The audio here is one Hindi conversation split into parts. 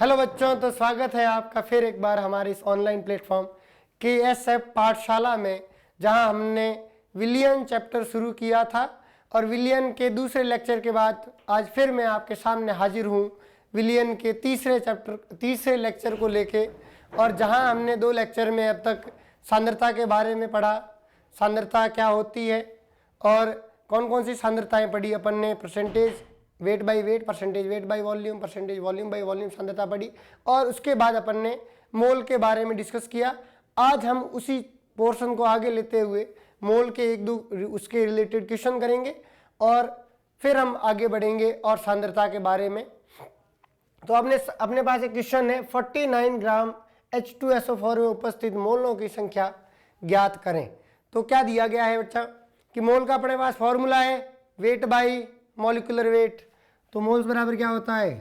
हेलो बच्चों, तो स्वागत है आपका फिर एक बार हमारे इस ऑनलाइन प्लेटफॉर्म KSF पाठशाला में, जहां हमने विलियन चैप्टर शुरू किया था और विलियन के दूसरे लेक्चर के बाद आज फिर मैं आपके सामने हाजिर हूं विलियन के तीसरे लेक्चर को लेके। और जहां हमने 2 लेक्चर में अब तक सांद्रता के बारे में पढ़ा, सांद्रता क्या होती है और कौन कौन सी सांद्रताएं पढ़ी अपन ने, percentage weight by weight, percentage weight by volume, percentage volume by volume सांद्रता पढ़ी, और उसके बाद अपन ने मोल के बारे में डिस्कस किया। आज हम उसी पोर्शन को आगे लेते हुए मोल के 1-2 उसके रिलेटेड क्वेश्चन करेंगे और फिर हम आगे बढ़ेंगे और सांद्रता के बारे में। तो अपने पास एक क्वेश्चन है, 49 ग्राम H2SO4 में उपस्थित मोलों की संख्या ज्ञात करें। तो क्या दिया गया है बच्चा कि मोल का अपने पास फॉर्मूला है वेट बाई मॉलिक्यूलर वेट। तो मोल्स बराबर क्या होता है,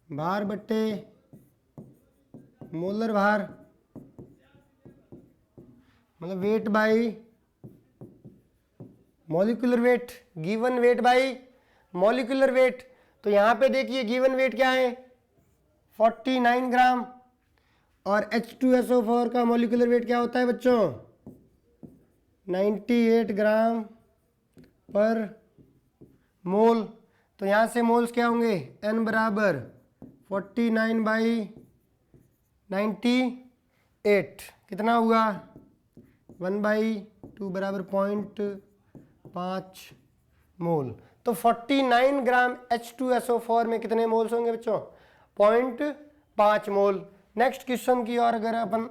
भार बट्टे मोलर भार, मतलब weight by molecular weight, given weight by molecular weight. तो यहां पे देखिए गिवन वेट क्या है 49 ग्राम और H2SO4 का मॉलिक्यूलर वेट क्या होता है बच्चों 98 ग्राम पर मोल। तो यहाँ से मोल्स क्या होंगे N बराबर 49 बाई 98, कितना हुआ 1/2 बराबर 0.5 मोल। तो 49 ग्राम H2SO4 में कितने मोल्स होंगे बच्चों 0.5 मोल। नेक्स्ट क्वेश्चन की ओर अगर अपन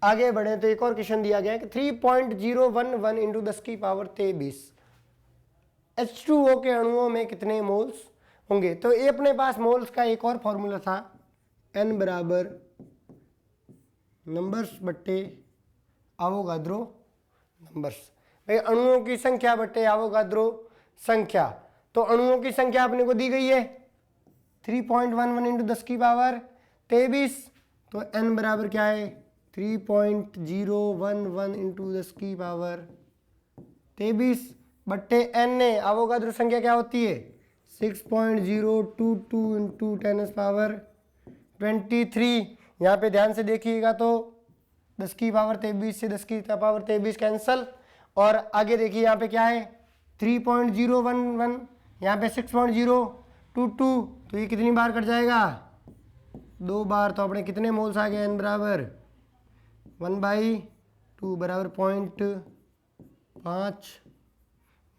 आगे बढ़े तो एक और क्वेश्चन दिया गया है कि 3.011 इंटू 10 की पावर 23 H2O के अणुओं में कितने मोल्स होंगे। तो ये अपने पास मोल्स का एक और फॉर्मूला था N बराबर नंबर्स बट्टे आवोगाद्रो नंबर्स, भाई अणुओं की संख्या बट्टे आवोगाद्रो संख्या। तो अणुओं की संख्या अपने को दी गई है 3.11 इंटू 10 की पावर 23। तो N बराबर क्या है 3.011 इंटू 10 की पावर 23 बट्टे N ने आवोगाद्रो संख्या क्या होती है 6.022 इंटू 10 पावर 23। यहाँ पे ध्यान से देखिएगा तो 10 की पावर 23 से 10 की पावर 23 कैंसल, और आगे देखिए यहाँ पे क्या है 3.011, यहाँ पे 6.022, तो ये कितनी बार कट जाएगा 2 बार। तो अपने कितने मोल्स आ गए N बराबर 1/2 बराबर 0.5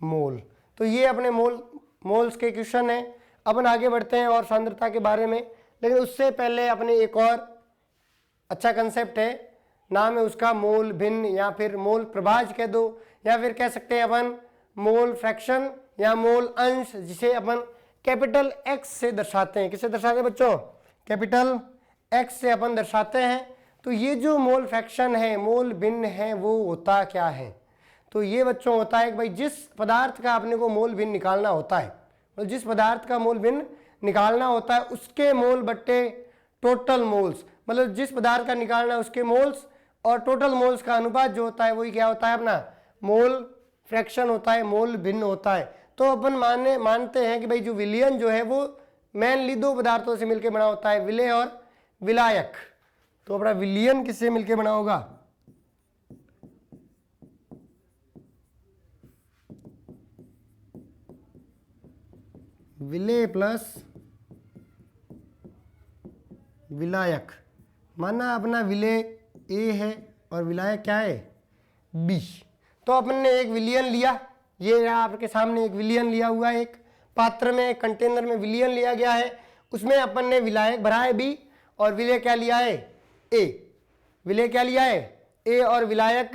मोल। तो ये अपने मोल्स के क्वेश्चन है। अपन आगे बढ़ते हैं और सांद्रता के बारे में, लेकिन उससे पहले अपने एक और अच्छा कंसेप्ट है, नाम है उसका मोल भिन्न या फिर मोल प्रभाज कह दो, या फिर कह सकते हैं अपन मोल फ्रैक्शन या मोल अंश, जिसे अपन कैपिटल X से दर्शाते हैं। किससे दर्शाते हैं बच्चों कैपिटल X से अपन दर्शाते हैं। तो ये जो मोल फ्रैक्शन है, मोल भिन्न है, वो होता क्या है। तो ये बच्चों होता है कि भाई जिस पदार्थ का अपने को मोल भिन्न निकालना होता है, तो जिस पदार्थ का मोल भिन्न निकालना होता है उसके मोल बट्टे टोटल मोल्स, मतलब जिस पदार्थ का निकालना है उसके मोल्स और टोटल मोल्स का अनुपात जो होता है वही क्या होता है अपना मोल फ्रैक्शन होता है, मोल भिन्न होता है। तो अपन मानते हैं कि भाई जो विलयन जो है वो मेनली 2 पदार्थों से मिलकर बना होता है, विलेय और विलायक। तो अपना विलयन किससे मिलकर बना होगा विलेय प्लस विलायक। माना अपना विलेय A है और विलायक क्या है B। तो अपन ने एक विलयन लिया, ये आपके सामने एक विलयन लिया हुआ है, एक पात्र में एक कंटेनर में विलयन लिया गया है, उसमें अपन ने विलायक भरा है B और विलेय क्या लिया है A। विलेय क्या लिया है A और विलायक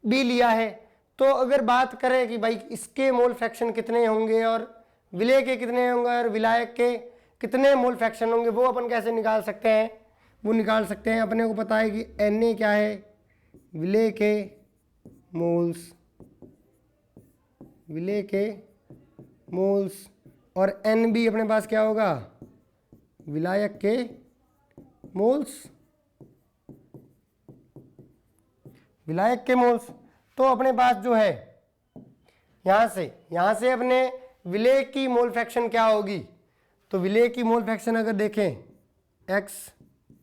B लिया है। तो अगर बात करें कि भाई इसके मोल फ्रैक्शन कितने होंगे और विलेय के कितने होंगे और विलायक के कितने मोल फ्रैक्शन होंगे, वो अपन कैसे निकाल सकते हैं, वो निकाल सकते हैं। अपने को पता है कि Na क्या है विलेय के मोल्स, विलेय के मोल्स, और Nb अपने पास क्या होगा विलायक के मोल्स, विलायक के मोल्स। तो अपने पास जो है यहाँ से अपने विलेय की मोल फ्रैक्शन क्या होगी तो विलेय की मोल फ्रैक्शन अगर देखें एक्स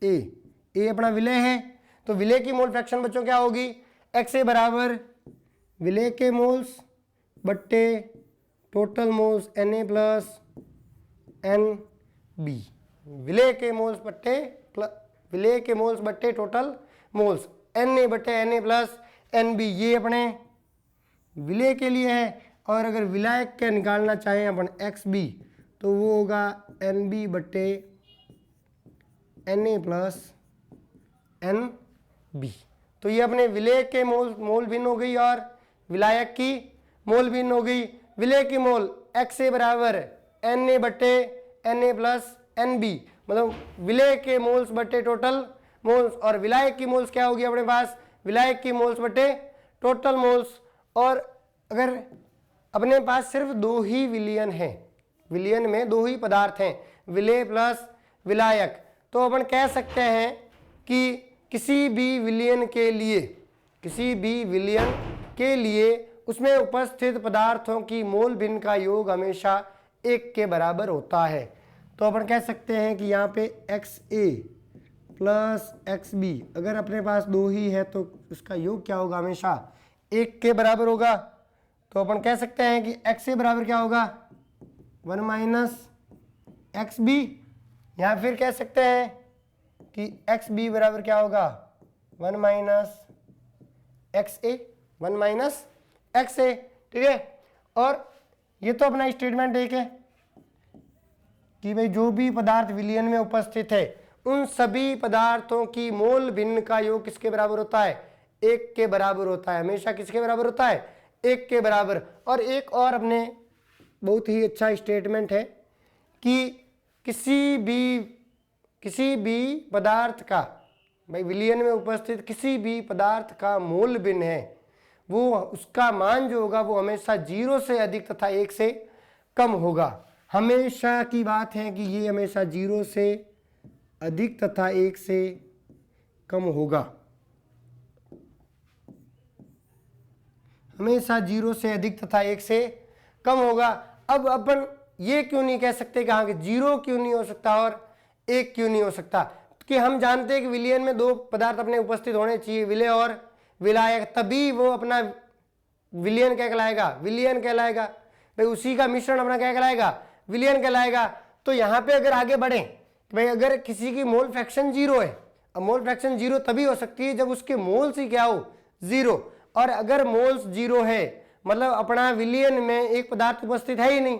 ए अपना विलेय है, तो विलेय की मोल फ्रैक्शन बच्चों क्या होगी, एक्स ए बराबर विलेय के मोल्स बट्टे टोटल मोल्स एन ए प्लस एन बी। विलेय के मोल्स बट्टे टोटल मोल्स एन ए बट्टे N A plus N b, ये अपने विलेय के लिए है। और अगर विलायक का निकालना चाहें अपन एक्स बी, तो वो होगा एन बी बट्टे N A plus N B. तो ये अपने विलेय के मोल भिन्न हो गई और विलायक की मोल भिन्न हो गई। विलेय की मोल एक्स ए बराबर एन ए बट्टे N A plus N B, मतलब विलेय के मोल्स बट्टे टोटल मोल्स, और विलायक की मोल्स क्या होगी अपने पास, विलायक की मोल्स बट्टे टोटल मोल्स। और अगर अपने पास सिर्फ दो ही विलयन हैं, विलयन में दो ही पदार्थ हैं, विलेय प्लस विलायक, तो अपन कह सकते हैं कि किसी भी विलयन के लिए उसमें उपस्थित पदार्थों की मोल भिन्न का योग हमेशा एक के बराबर होता है। तो अपन कह सकते हैं कि यहाँ पे एक्स ए प्लस एक्स बी अगर अपने पास दो ही है तो उसका योग क्या होगा, हमेशा एक के बराबर होगा। तो अपन कह सकते हैं कि एक्स ए बराबर क्या होगा, 1 माइनस एक्स बी, या फिर कह सकते हैं कि एक्स बी बराबर क्या होगा, 1 माइनस एक्स ए, 1 माइनस एक्स ए, ठीक है। और ये तो अपना स्टेटमेंट एक है कि भाई जो भी पदार्थ विलयन में उपस्थित है उन सभी पदार्थों की मोल भिन्न का योग किसके बराबर होता है, एक के बराबर होता है, हमेशा किसके बराबर होता है, एक के बराबर। और एक और अपने बहुत ही अच्छा स्टेटमेंट है कि किसी भी पदार्थ का, भाई विलयन में उपस्थित किसी भी पदार्थ का मोल भिन्न है, वो उसका मान जो होगा वो हमेशा 0 से अधिक तथा 1 से कम होगा। हमेशा की बात है कि ये हमेशा 0 से अधिक तथा 1 से कम होगा, हमेशा 0 से अधिक तथा 1 से कम होगा। अब अपन ये क्यों नहीं कह सकते कि हाँ 0 क्यों नहीं हो सकता और 1 क्यों नहीं हो सकता, कि हम जानते हैं कि विलयन में दो पदार्थ अपने उपस्थित होने चाहिए, विलेय और विलायक, तभी वो अपना विलयन क्या कहलाएगा, विलयन कहलाएगा। भाई उसी का मिश्रण अपना क्या कहलाएगा, विलयन कहलाएगा। तो यहाँ पे अगर आगे बढ़े, भाई अगर किसी की मोल फ्रैक्शन 0 है, अब मोल फ्रैक्शन 0 तभी हो सकती है जब उसके मोल्स ही क्या हो, 0। और अगर मोल्स 0 है मतलब अपना विलयन में एक पदार्थ उपस्थित है ही नहीं।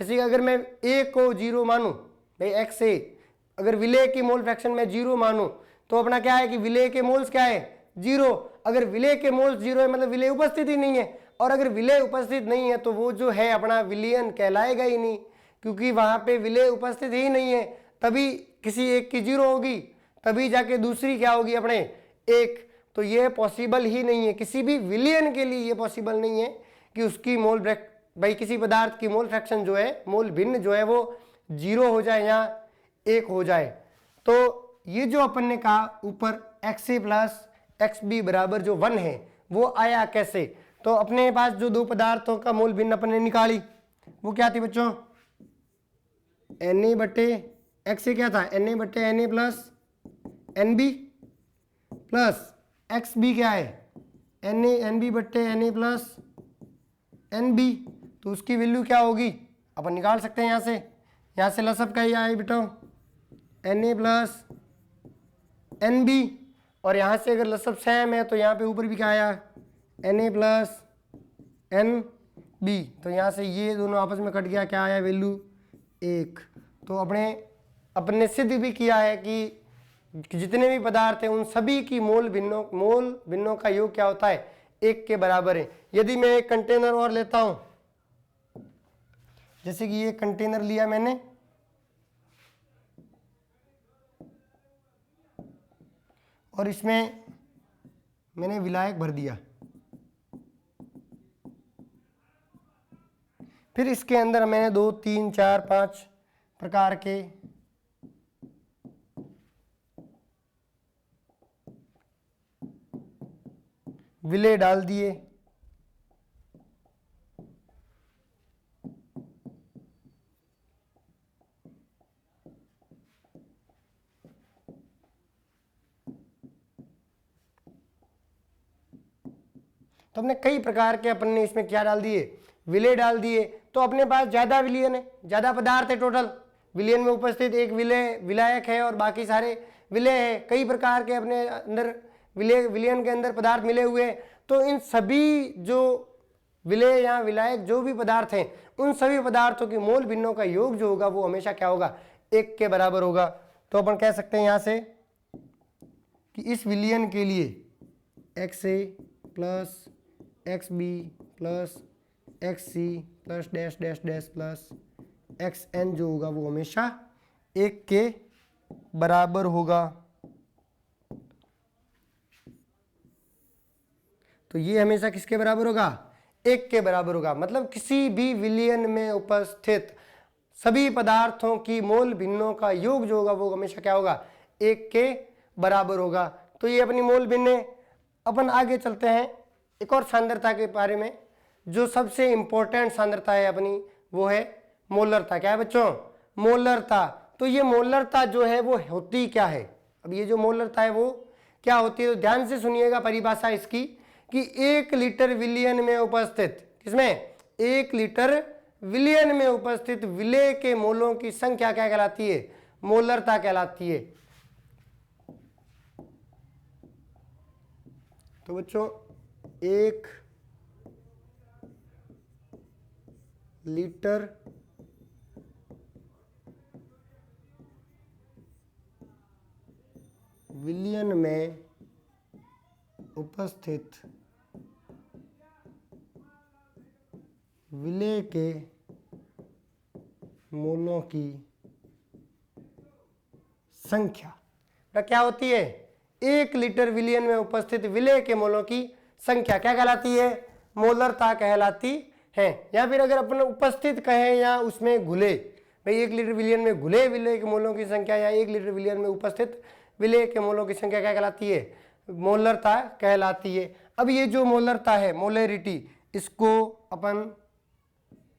जैसे अगर मैं ए को 0 मानूं, भाई एक्स ए, अगर विलेय की मोल फ्रैक्शन में 0 मानूं, तो अपना क्या है कि विलेय के मोल्स क्या है, 0। अगर विलेय के मोल्स 0 है मतलब विलेय उपस्थित ही नहीं है, और अगर विलेय उपस्थित नहीं है तो वो जो है अपना विलयन कहलाएगा ही नहीं, क्योंकि वहां पे विलेय उपस्थित ही नहीं है। तभी किसी एक की 0 होगी, तभी जाके दूसरी क्या होगी अपने 1। तो ये पॉसिबल ही नहीं है, किसी भी विलयन के लिए ये पॉसिबल नहीं है कि उसकी मोल भाई किसी पदार्थ की मोल फ्रैक्शन जो है, मोल भिन्न जो है वो 0 हो जाए या 1 हो जाए। तो ये जो अपन ने कहा ऊपर एक्स ए प्लस एक्स बी बराबर जो 1 है वो आया कैसे, तो अपने पास जो दो पदार्थों का मोल भिन्न अपन ने निकाली वो क्या थी बच्चों, एन ए बट्टे एक्स ए क्या था, एन ए बट्टे N A plus N B, plus X B क्या है, एन बी बट्टे N A plus N B. तो उसकी वैल्यू क्या होगी अपन निकाल सकते हैं यहाँ से लसअप का ही आए बेटा, एन ए प्लस एन बी, और यहाँ से अगर लसअप सेम है तो यहाँ पे ऊपर भी क्या आया, एन ए प्लस एन बी। तो यहाँ से ये दोनों आपस में कट गया, क्या आया वैल्यू 1। तो अपने सिद्ध भी किया है कि जितने भी पदार्थ हैं उन सभी की मोल भिन्नों का योग क्या होता है, 1 के बराबर है। यदि मैं एक कंटेनर और लेता हूं, जैसे कि ये कंटेनर लिया मैंने, और इसमें मैंने विलायक भर दिया, फिर इसके अंदर मैंने 2 3 4 5 प्रकार के विलेय डाल दिए। तो हमने कई प्रकार के अपन ने इसमें क्या डाल दिए, विलेय डाल दिए। तो अपने पास ज़्यादा विलयन है, ज़्यादा पदार्थ है, टोटल विलयन में उपस्थित एक विलायक है और बाकी सारे विलेय है। कई प्रकार के अपने अंदर विलयन के अंदर पदार्थ मिले हुए हैं। तो इन सभी जो विलेय या विलायक जो भी पदार्थ हैं, उन सभी पदार्थों की मोल भिन्नों का योग जो होगा वो हमेशा क्या होगा, 1 के बराबर होगा। तो अपन कह सकते हैं यहाँ से कि इस विलयन के लिए XA plus XB plus XC plus dash dash dash plus XN जो होगा वो हमेशा 1 के बराबर होगा। तो ये हमेशा किसके बराबर होगा, 1 के बराबर होगा। मतलब किसी भी विलयन में उपस्थित सभी पदार्थों की मोल भिन्नों का योग जो होगा वो हमेशा क्या होगा, 1 के बराबर होगा। तो ये अपनी मोल भिन्न है। अपन आगे चलते हैं एक और सांद्रता के बारे में। जो सबसे इंपॉर्टेंट सांद्रता है अपनी वो है मोलरता। क्या है बच्चों, मोलरता। तो ये मोलरता जो है वो होती क्या है, अब ये जो मोलरता है वो क्या होती है, तो ध्यान से सुनिएगा परिभाषा इसकी कि 1 लीटर विलयन में उपस्थित, किसमें, 1 लीटर विलयन में उपस्थित विलेय के मोलों की संख्या क्या कहलाती है, मोलरता कहलाती है। तो बच्चों 1 लीटर विलयन में उपस्थित विलेय के मोलों की संख्या क्या होती है, 1 लीटर विलयन में उपस्थित विलेय के मोलों की संख्या क्या कहलाती है, मोलरता कहलाती है। या फिर अगर अपन उपस्थित कहें या उसमें घुले, भाई 1 लीटर विलयन में घुले विलेय के मोलों की संख्या या 1 लीटर विलयन में उपस्थित विलेय के मोलों की संख्या क्या कहलाती है, मोलरता कहलाती है। अब ये जो मोलरता है, मोलरिटी, इसको अपन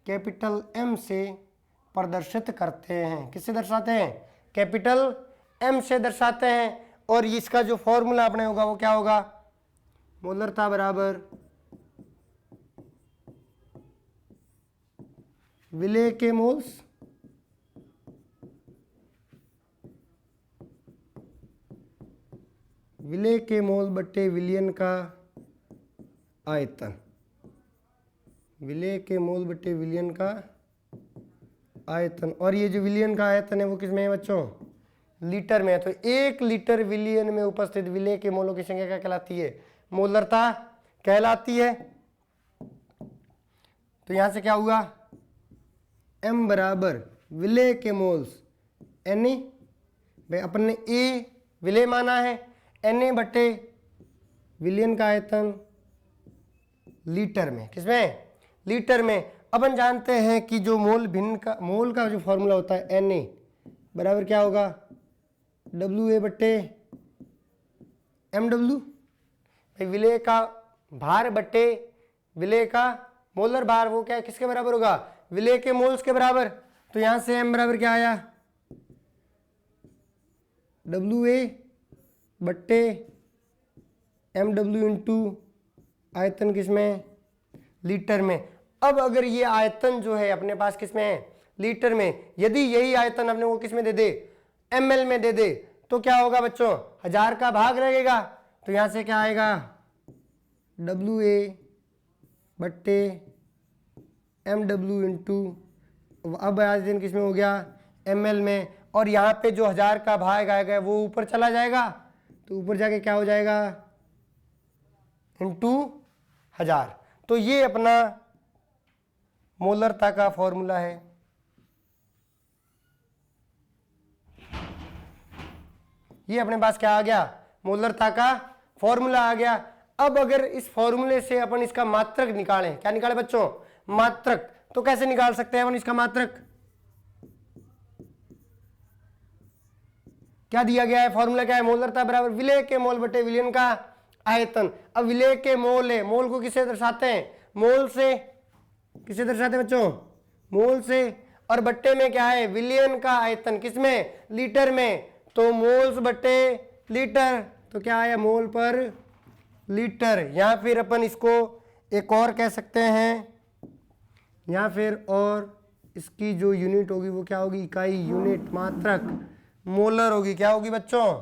कैपिटल M से प्रदर्शित करते हैं। किससे दर्शाते हैं, कैपिटल M से दर्शाते हैं। और इसका जो फॉर्मूला अपने होगा वो क्या होगा, मोलरता बराबर विलेय के मोल्स विलेय के मोल बट्टे विलयन का आयतन, विलेय के मोल बट्टे विलयन का आयतन। और ये जो विलयन का आयतन है वो किस में है बच्चों, लीटर में है। तो 1 लीटर विलयन में उपस्थित विलेय के मोलों की संख्या क्या कहलाती है, मोलरता कहलाती है। तो यहां से क्या हुआ, M बराबर विलेय के मोल्स Na, भाई अपन ने A विलेय माना है, Na बटे विलयन का आयतन लीटर में, किसमें, लीटर में। अपन जानते हैं कि जो मोल का जो फॉर्मूला होता है Na बराबर क्या होगा, WA बट्टे MW, भाई विलेय का भार बट्टे विलेय का मोलर भार, वो क्या किसके बराबर होगा, विलेय के मोल्स के बराबर। तो यहां से M बराबर क्या आया, WA बट्टे MW इंटू आयतन किसमें, लीटर में। अब अगर ये आयतन जो है अपने पास किसमें है, लीटर में, यदि यही आयतन अपने को किसमें दे दे, ml में दे दे, तो क्या होगा बच्चों, 1000 का भाग लगेगा। तो यहां से क्या आएगा, WA बट्टे MW इंटू, अब आयतन किसमें हो गया, ml में। और यहाँ पे जो 1000 का भाग आएगा वो ऊपर चला जाएगा, तो ऊपर जाके क्या हो जाएगा, इंटू 1000। तो ये अपना मोलरता का फॉर्मूला है। ये अपने पास क्या आ गया, मोलरता का फॉर्मूला आ गया। अब अगर इस फॉर्मूले से अपन इसका मात्रक निकालें, क्या निकालें बच्चों, मात्रक, तो कैसे निकाल सकते हैं अपन इसका मात्रक, क्या दिया गया है, फॉर्मूला क्या है, मोलरता बराबर विलेय के मोल बटे विलयन का आयतन। अब विलेय के मोल है, मोल को किससे दर्शाते हैं, मोल से, किससे दर्शाते हैं बच्चों, मोल से। और बट्टे में क्या है, विलयन का आयतन, किसमें, लीटर में। तो मोल्स बट्टे लीटर, तो क्या आया, मोल पर लीटर। या फिर अपन इसको एक और कह सकते हैं, या फिर और इसकी जो यूनिट होगी वो क्या होगी, इकाई, यूनिट, मात्रक, मोलर होगी। क्या होगी बच्चों,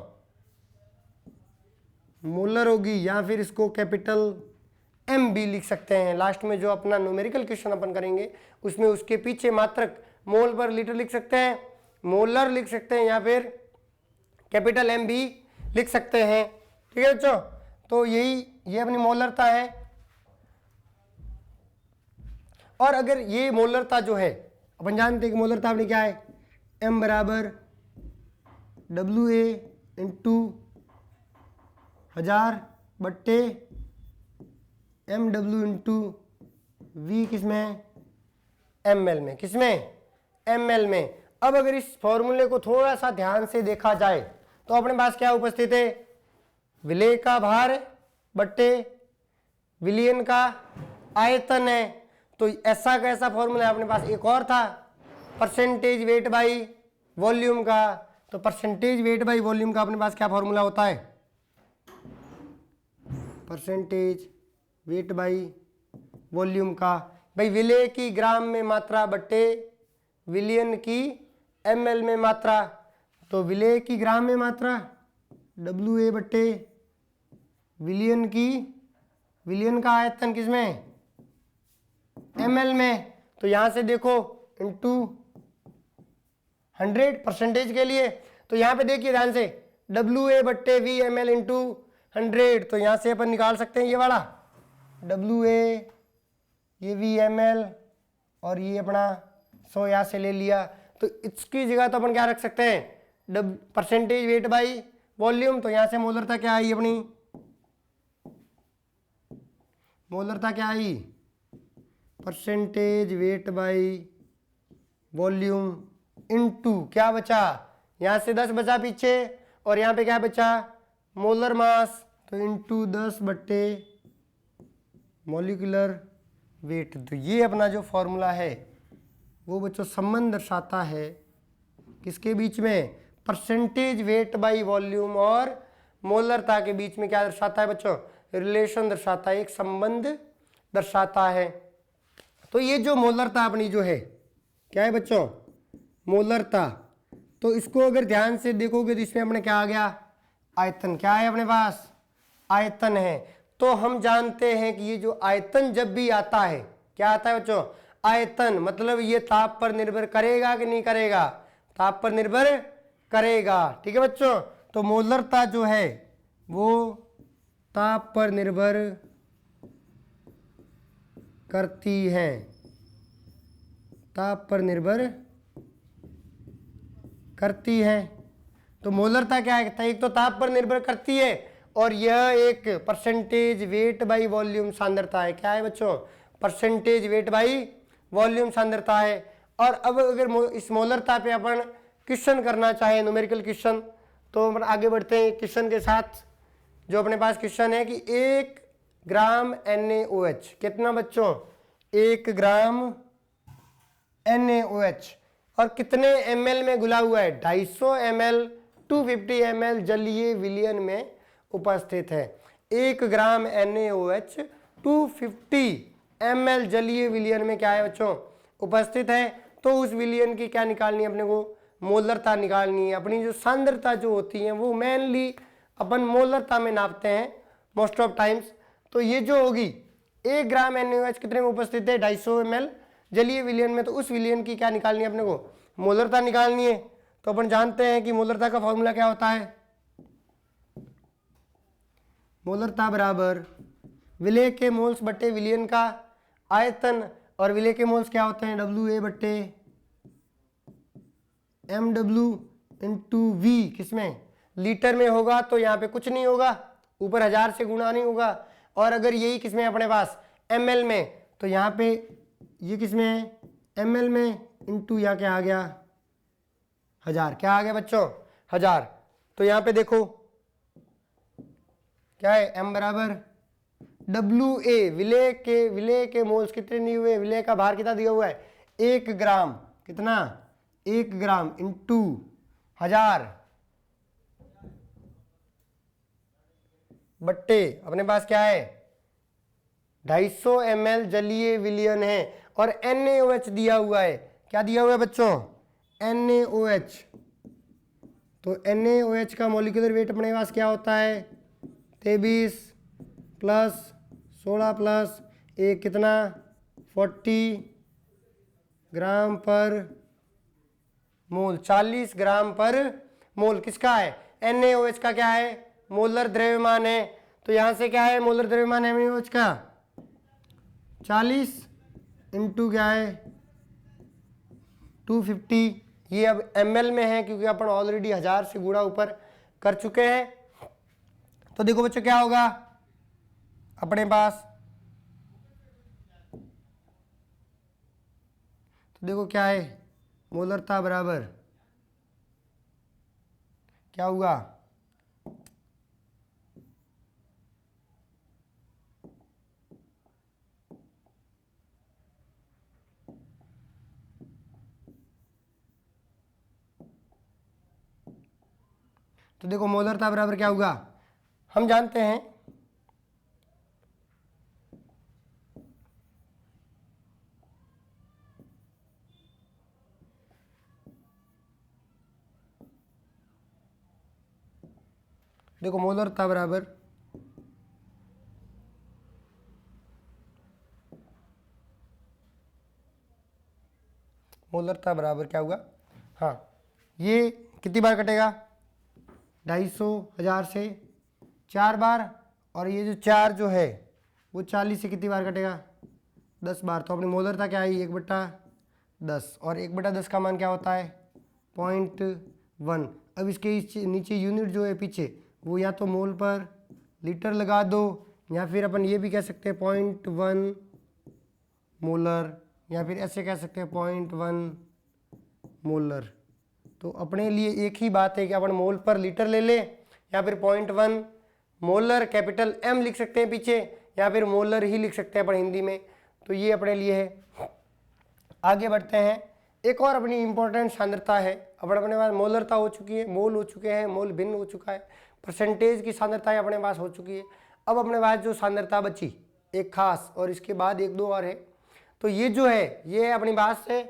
मोलर होगी। या फिर इसको कैपिटल एम भी लिख सकते हैं। लास्ट में जो अपना न्यूमेरिकल क्वेश्चन अपन करेंगे उसमें उसके पीछे मात्रक मोल पर लीटर लिख सकते हैं, मोलर लिख सकते हैं, या फिर कैपिटल एम भी लिख सकते हैं। ठीक है बच्चों, तो ये अपनी मोलरता है। और अगर ये मोलरता जो है, अपन जानते हैं कि मोलरता अपनी क्या है, m बराबर WA इंटू 1000 बट्टे MW इंटू V, किसमें, ml में, किसमें, ml में। अब अगर इस फॉर्मूले को थोड़ा सा ध्यान से देखा जाए तो अपने पास क्या उपस्थित है, विलेय का भार बट्टे विलयन का आयतन है। तो ऐसा कैसा फॉर्मूला अपने पास एक और था, परसेंटेज वेट बाई वॉल्यूम का। तो परसेंटेज वेट बाई वॉल्यूम का अपने पास क्या फॉर्मूला होता है, परसेंटेज वेट बाई वॉल्यूम का, भाई विलेय की ग्राम में मात्रा बट्टे विलयन की ml में मात्रा। तो विलेय की ग्राम में मात्रा WA बट्टे विलयन की, विलयन का आयतन किसमें, ml में। तो यहां से देखो इंटू 100 परसेंटेज के लिए। तो यहां पे देखिए ध्यान से, WA बट्टे V ml इंटू 100। तो यहां से अपन निकाल सकते हैं ये वाला WA, ये V ml, और ये अपना 100 यहाँ से ले लिया। तो इसकी जगह तो अपन क्या रख सकते हैं, परसेंटेज वेट बाई वॉल्यूम। तो यहाँ से मोलरता क्या आई अपनी, मोलरता क्या आई, percentage weight by volume into क्या बचा, यहाँ से 10 बचा पीछे, और यहाँ पे क्या बचा, मोलर मास। तो इनटू 10 बट्टे मॉलिक्यूलर वेट। तो ये अपना जो फॉर्मूला है वो बच्चों संबंध दर्शाता है किसके बीच में, परसेंटेज वेट बाई वॉल्यूम और मोलरता के बीच में। क्या दर्शाता है बच्चों, रिलेशन दर्शाता है, एक संबंध दर्शाता है। तो ये जो मोलरता अपनी जो है क्या है बच्चों, मोलरता। तो इसको अगर ध्यान से देखोगे तो इसमें अपने क्या आ गया, आयतन। क्या है अपने पास, आयतन है। तो हम जानते हैं कि ये जो आयतन जब भी आता है, क्या आता है बच्चों, आयतन, मतलब ये ताप पर निर्भर करेगा कि नहीं करेगा, ताप पर निर्भर करेगा। ठीक है बच्चों, तो मोलरता जो है वो ताप पर निर्भर करती है, ताप पर निर्भर करती है। तो मोलरता क्या है, एक तो ताप पर निर्भर करती है, और यह एक परसेंटेज वेट बाई वॉल्यूम सांद्रता है। क्या है बच्चों, परसेंटेज वेट बाई वॉल्यूम सांद्रता है। और अब अगर इस मोलरता पे अपन क्वेश्चन करना चाहे, न्यूमेरिकल क्वेश्चन, तो अपन आगे बढ़ते हैं क्वेश्चन के साथ। जो अपने पास क्वेश्चन है कि 1 ग्राम NaOH, कितना बच्चों, 1 ग्राम NaOH, और कितने ml में घुला हुआ है, 250 ml 250 ml जलीय विलयन में उपस्थित है। 1 ग्राम NaOH 250 ml जलीय विलयन में क्या है बच्चों, उपस्थित है। तो उस विलयन की क्या निकालनी है अपने को, मोलरता निकालनी है। अपनी जो सांद्रता जो होती है वो मेनली अपन मोलरता में नापते हैं मोस्ट ऑफ टाइम्स। तो ये जो होगी 1 ग्राम NaOH कितने में उपस्थित है, 250 ml जलीय विलयन में। तो उस विलयन की क्या निकालनी है अपने को, मोलरता निकालनी है। तो अपन जानते हैं कि मोलरता का फॉर्मूला क्या होता है, मोलरता बराबर विलेय के मोल्स बट्टे विलयन का आयतन। और विलेय के मोल्स क्या होते हैं, WA बट्टे MW इंटू V, किसमें, लीटर में होगा। तो यहाँ पे कुछ नहीं होगा, ऊपर 1000 से गुणा नहीं होगा। और अगर यही किसमें अपने पास ml में, तो यहाँ पे ये किसमें है, ml में, इंटू यहाँ क्या आ गया, 1000। क्या आ गया बच्चों, 1000। तो यहाँ पे देखो क्या है, m बराबर WA, विलेय के मोल्स कितने नहीं हुए, विलेय का भार कितना दिया हुआ है, 1 ग्राम, कितना, 1 ग्राम इंटू 1000 बट्टे अपने पास क्या है 250 ml जलीय विलयन है और NaOH दिया हुआ है। क्या दिया हुआ है बच्चों? NaOH। तो NaOH का मोलिकुलर वेट अपने पास क्या होता है? 23 प्लस 16 प्लस 1 कितना? 40 ग्राम पर मोल, 40 ग्राम पर मोल किसका है? NaOH का क्या है? मोलर द्रव्यमान है। तो यहां से क्या है मोलर द्रव्यमान NaOH का? 40 इंटू क्या है 250। ये अब ml में है क्योंकि अपन ऑलरेडी 1000 से गुणा ऊपर कर चुके हैं। तो देखो बच्चों क्या होगा अपने पास, तो देखो क्या है मोलरता बराबर क्या हुआ? तो देखो मोलरता बराबर क्या होगा हम जानते हैं, देखो मोलरता बराबर क्या होगा? हाँ, ये कितनी बार कटेगा? 250 1000 से 4 बार, और ये जो 4 जो है वो 40 से कितनी बार कटेगा? 10 बार। तो अपनी मोलरता क्या आई? 1/10, और 1/10 का मान क्या होता है? 0.1। अब इसके नीचे यूनिट जो है पीछे वो या तो मोल पर लीटर लगा दो, या फिर अपन ये भी कह सकते हैं 0.1 मोलर, या फिर ऐसे कह सकते हैं 0.1 मोलर। तो अपने लिए एक ही बात है कि अपन मोल पर लीटर ले लें, या फिर 0.1 मोलर कैपिटल M लिख सकते हैं पीछे, या फिर मोलर ही लिख सकते हैं अपन हिंदी में। तो ये अपने लिए है। आगे बढ़ते हैं। एक और अपनी इंपॉर्टेंट सांद्रता है। अपने पास मोलरता हो चुकी है, मोल हो चुके हैं, मोल भिन्न हो चुका है, परसेंटेज की सांद्रता अपने पास हो चुकी है। अब अपने पास जो सांद्रता बची एक खास, और इसके बाद एक दो और है। तो ये जो है ये अपनी बात से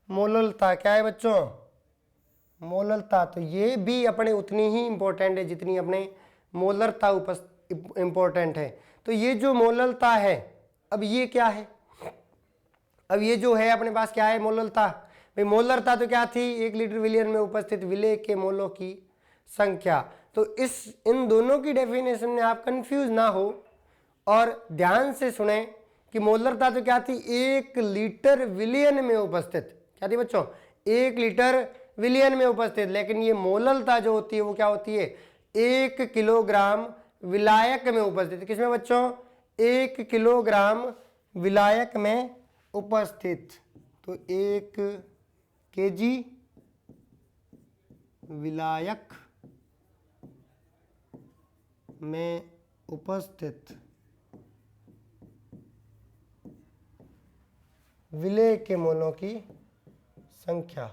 मोलरता क्या है बच्चों? मोलरता। तो ये भी अपने उतनी ही इंपॉर्टेंट है जितनी अपने मोलरता इंपॉर्टेंट है। तो ये जो मोलरता है, अब ये क्या है? अब ये जो है अपने पास क्या है मोलरता? भाई मोलरता तो क्या थी? 1 लीटर विलयन में उपस्थित विलेय के मोलों की संख्या। तो इन दोनों की डेफिनेशन में आप कंफ्यूज ना हो और ध्यान से सुने कि मोलरता तो क्या थी? 1 लीटर विलयन में उपस्थित। क्या थी बच्चों? 1 लीटर विलयन में उपस्थित। लेकिन ये मोलरता जो होती है वो क्या होती है? 1 किलोग्राम विलायक में उपस्थित। किसमें बच्चों? 1 किलोग्राम विलायक में उपस्थित। तो 1 केजी विलायक में उपस्थित विलेय के मोलों की संख्या।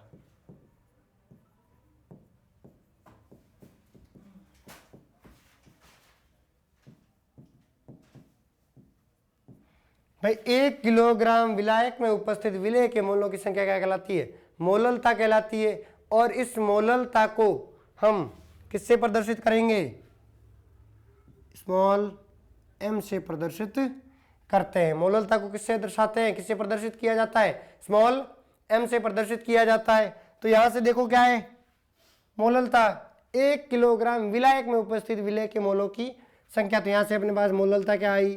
भाई 1 किलोग्राम विलायक में उपस्थित विलेय के मोलों की संख्या क्या कहलाती है? मोलरता कहलाती है। और इस मोलरता को हम किससे प्रदर्शित करेंगे? स्मॉल m से प्रदर्शित करते हैं। मोलरता को किससे दर्शाते हैं? किससे प्रदर्शित किया जाता है? स्मॉल m से प्रदर्शित किया जाता है। तो यहां से देखो क्या है मोलरता? 1 किलोग्राम विलायक में उपस्थित विलेय के मोलों की संख्या। तो यहां से अपने पास मोलरता क्या आई?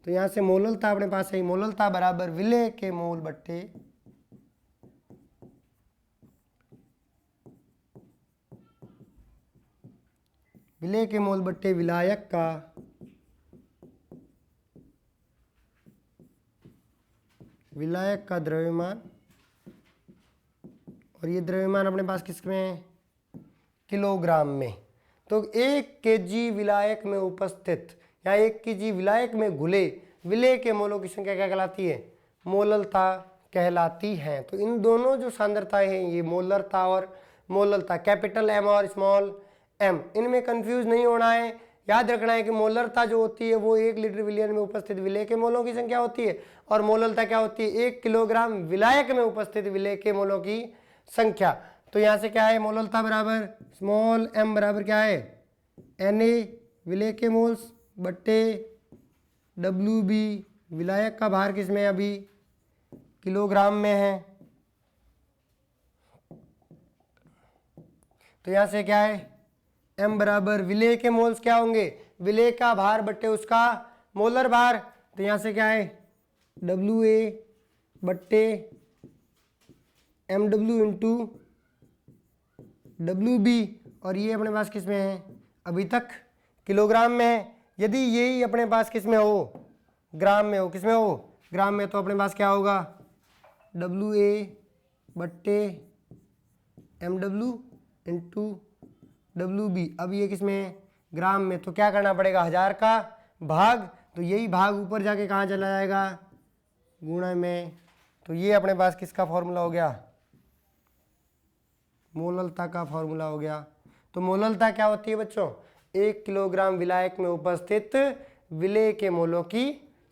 तो यहां से मोलरता अपने पास है मोलरता बराबर विलेय के मोल बट्टे विलेय के मोल बट्टे विलायक का द्रव्यमान। और ये द्रव्यमान अपने पास किसमें है? किलोग्राम में। तो 1 केजी विलायक में उपस्थित या 1 केजी विलायक में घुले विलेय के मोलों की संख्या क्या कहलाती है? मोलरता कहलाती है। तो इन दोनों जो सांद्रताएं हैं ये मोलरता और मोलरता, कैपिटल M और स्मॉल m, इनमें कंफ्यूज नहीं होना है। याद रखना है कि मोलरता जो होती है वो 1 लीटर विलयन में उपस्थित विलेय के मोलों की संख्या होती है, और मोललता क्या होती है, 1 किलोग्राम विलायक में उपस्थित विलेय के मोलों की संख्या। तो यहाँ से क्या है, मोललता बराबर स्मॉल m बराबर क्या है, Na विलेय के मोल्स बट्टे Wb विलायक का भार किस में अभी किलोग्राम में है। तो यहाँ से क्या है, m बराबर विलेय के मोल्स क्या होंगे, विलेय का भार बट्टे उसका मोलर भार। तो यहाँ से क्या है, Wa बट्टे Mw इंटू Wb, और ये अपने पास किस में है, अभी तक किलोग्राम में है। यदि यही अपने पास किस में हो, ग्राम में हो, किस में हो, ग्राम में, तो अपने पास क्या होगा, Wa बट्टे Mw इंटू Wb। अब ये किस में है, ग्राम में, तो क्या करना पड़ेगा, 1000 का भाग, तो यही भाग ऊपर जाके कहाँ चला जाएगा, गुणा में। तो ये अपने पास किसका फॉर्मूला हो गया, मोललता का फॉर्मूला हो गया। तो मोललता क्या होती है बच्चों, 1 किलोग्राम विलायक में उपस्थित विलेय के मोलों की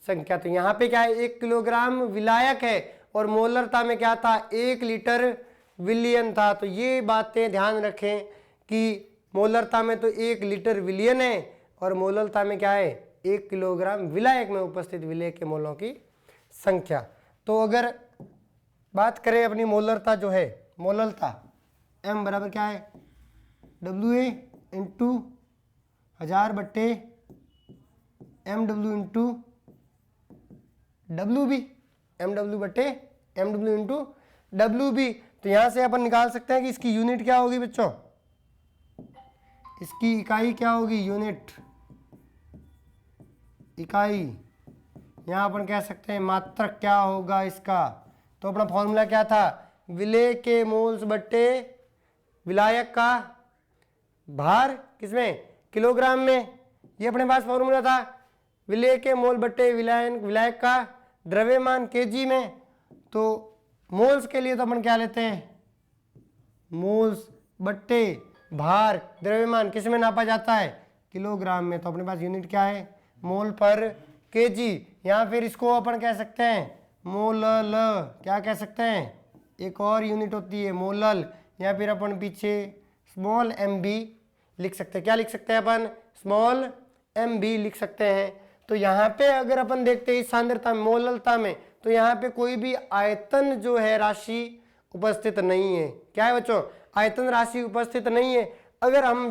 संख्या। तो यहाँ पे क्या है, 1 किलोग्राम विलायक है और मोलरता में क्या था, 1 लीटर विलियन था। तो ये बातें ध्यान रखें कि मोलरता में तो 1 लीटर विलियन है और मोललता में क्या है, 1 किलोग्राम विलायक में उपस्थित विलेय के मोलों की संख्या। तो अगर बात करें अपनी मोलरता जो है, मोललता m बराबर क्या है, Wa इंटू 1000 बट्टे Mw इंटू Wb, Mw बट्टे Mw इंटू Wb। तो यहाँ से अपन निकाल सकते हैं कि इसकी यूनिट क्या होगी बच्चों, इसकी इकाई क्या होगी, यूनिट, इकाई। यहाँ अपन कह सकते हैं मात्रक क्या होगा इसका। तो अपना फॉर्मूला क्या था, विलेय के मोल्स बट्टे विलायक का भार किसमें, किलोग्राम में। ये अपने पास फॉर्मूला था, विलेय के मोल बट्टे विलायक का द्रव्यमान केजी में। तो मोल्स के लिए तो अपन क्या लेते हैं, मोल्स बट्टे भार द्रव्यमान किस में नापा जाता है, किलोग्राम में। तो अपने पास यूनिट क्या है, मोल पर केजी। या फिर इसको अपन कह सकते हैं मोलल, क्या कह सकते हैं, एक और यूनिट होती है मोलल, या फिर अपन पीछे स्मॉल m भी लिख सकते हैं। क्या लिख सकते हैं अपन, स्मॉल m भी लिख सकते हैं। तो यहाँ पे अगर अपन देखते हैं इस सांद्रता में, मोललता में, तो यहाँ पे कोई भी आयतन जो है राशि उपस्थित नहीं है। क्या है बच्चों, आयतन राशि उपस्थित नहीं है। अगर हम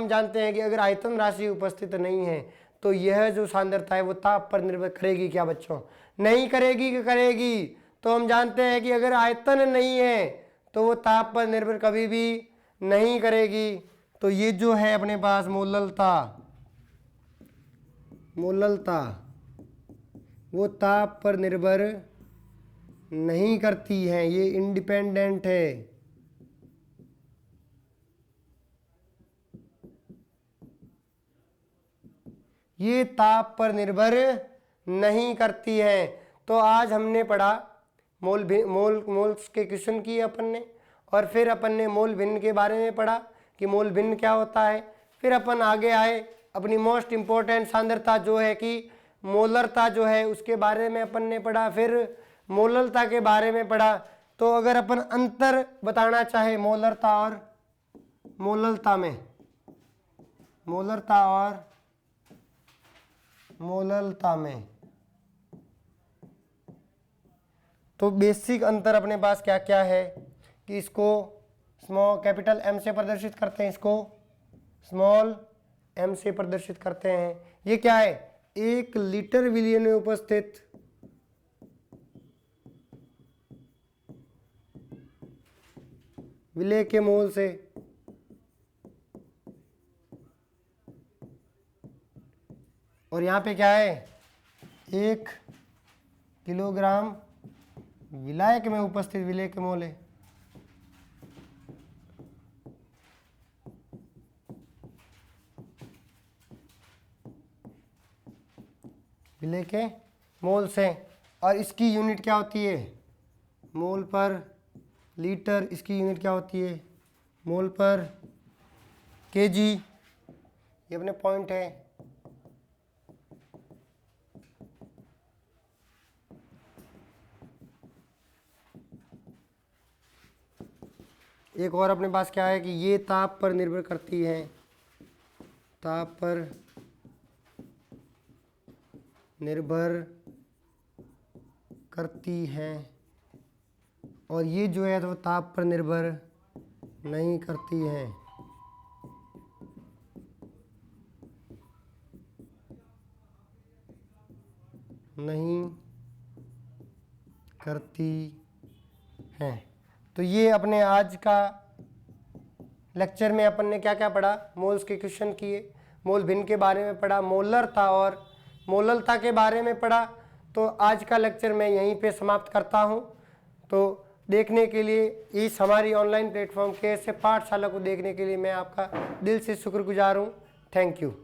जानते हैं कि अगर आयतन राशि उपस्थित नहीं है तो यह जो सांद्रता है वो ताप पर निर्भर करेगी क्या बच्चों, नहीं करेगी कि करेगी। तो हम जानते हैं कि अगर आयतन नहीं है तो वो ताप पर निर्भर कभी भी नहीं करेगी। तो ये जो है अपने पास मोललता वो ताप पर निर्भर नहीं करती है, ये इंडिपेंडेंट है। ये ताप पर निर्भर नहीं करती है। तो आज हमने पढ़ा मोल्स के क्वेश्चन किए अपन ने, और फिर अपन ने मोल भिन्न के बारे में पढ़ा कि मोल भिन्न क्या होता है। फिर अपन आगे आए अपनी मोस्ट इम्पोर्टेंट सांद्रता जो है कि मोलरता जो है उसके बारे में अपन ने पढ़ा, फिर मोललता के बारे में पढ़ा। तो अगर अपन अंतर बताना चाहे मोलरता और मोललता में, मोलरता और मोललता में, तो बेसिक अंतर अपने पास क्या क्या है कि इसको स्मॉल कैपिटल M से प्रदर्शित करते हैं, इसको स्मॉल m से प्रदर्शित करते हैं। ये क्या है, 1 लीटर विलियन में उपस्थित विलेय के मोल से और यहाँ पे क्या है, 1 किलोग्राम विलायक में उपस्थित विलेय के मोल है। विलेय के मोल से, और इसकी यूनिट क्या होती है, मोल पर लीटर। इसकी यूनिट क्या होती है, मोल पर केजी। ये अपने पॉइंट है। एक और अपने पास क्या है कि ये ताप पर निर्भर करती है, ताप पर निर्भर करती है, और ये जो है तो ताप पर निर्भर नहीं करती है। नहीं करती हैं। तो ये अपने आज का लेक्चर में अपन ने क्या क्या पढ़ा, मोल्स के क्वेश्चन किए, मोल भिन्न के बारे में पढ़ा, मोलरता और मोललता के बारे में पढ़ा। तो आज का लेक्चर मैं यहीं पे समाप्त करता हूँ। तो देखने के लिए, इस हमारी ऑनलाइन प्लेटफॉर्म के ऐसे पाठशाला को देखने के लिए मैं आपका दिल से शुक्रगुजार हूँ। Thank you.